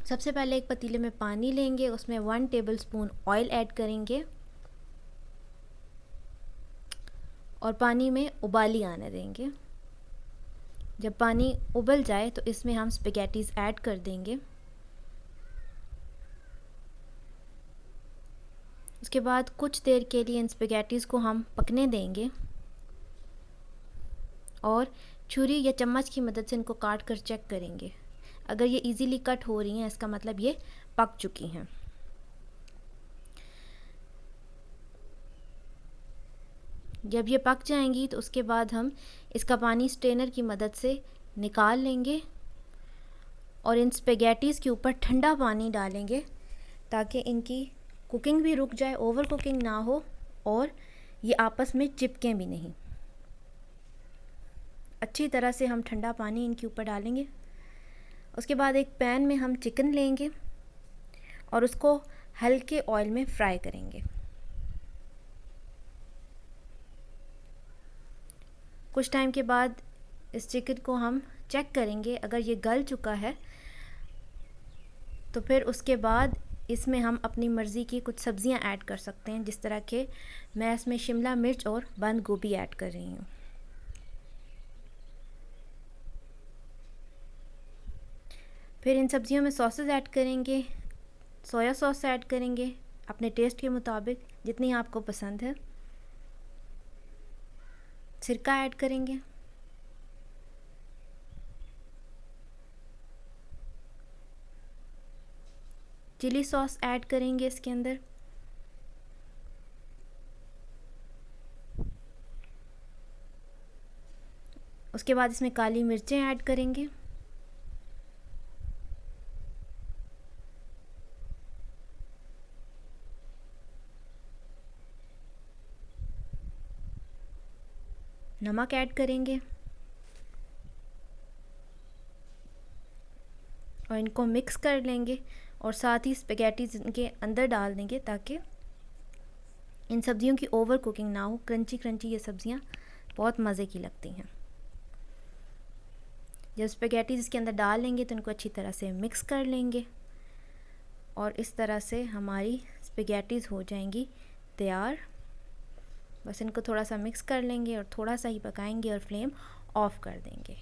सबसे पहले एक पतीले में पानी लेंगे, उसमें 1 टेबलस्पून ऑयल ऐड करेंगे और पानी में उबाली आने देंगे। जब पानी उबल जाए तो इसमें हम स्पैगेटीज़ ऐड कर देंगे। उसके बाद कुछ देर के लिए इन स्पैगेटीज़ को हम पकने देंगे और छुरी या चम्मच की मदद से इनको काट कर चेक करेंगे। अगर ये इजीली कट हो रही हैं इसका मतलब ये पक चुकी हैं। जब ये पक जाएंगी तो उसके बाद हम इसका पानी स्ट्रेनर की मदद से निकाल लेंगे और इन स्पैगेटीज़ के ऊपर ठंडा पानी डालेंगे ताकि इनकी कुकिंग भी रुक जाए, ओवर कुकिंग ना हो और ये आपस में चिपकें भी नहीं। अच्छी तरह से हम ठंडा पानी इनके ऊपर डालेंगे। उसके बाद एक पैन में हम चिकन लेंगे और उसको हल्के ऑयल में फ्राई करेंगे। कुछ टाइम के बाद इस चिकन को हम चेक करेंगे। अगर ये गल चुका है तो फिर उसके बाद इसमें हम अपनी मर्ज़ी की कुछ सब्ज़ियां ऐड कर सकते हैं, जिस तरह के मैं इसमें शिमला मिर्च और बंद गोभी ऐड कर रही हूँ। फिर इन सब्ज़ियों में सॉसेस ऐड करेंगे, सोया सॉस ऐड करेंगे अपने टेस्ट के मुताबिक जितनी आपको पसंद है। सिरका ऐड करेंगे, चिली सॉस ऐड करेंगे इसके अंदर, उसके बाद इसमें काली मिर्चें ऐड करेंगे, नमक ऐड करेंगे और इनको मिक्स कर लेंगे और साथ ही स्पैगेटीज़ इनके अंदर डाल देंगे ताकि इन सब्जियों की ओवर कुकिंग ना हो। क्रंची क्रंची ये सब्जियां बहुत मज़े की लगती हैं। जब स्पैगेटीज़ इसके अंदर डाल लेंगे तो इनको अच्छी तरह से मिक्स कर लेंगे और इस तरह से हमारी स्पैगेटीज़ हो जाएंगी तैयार। बस इनको थोड़ा सा मिक्स कर लेंगे और थोड़ा सा ही पकाएंगे और फ्लेम ऑफ कर देंगे।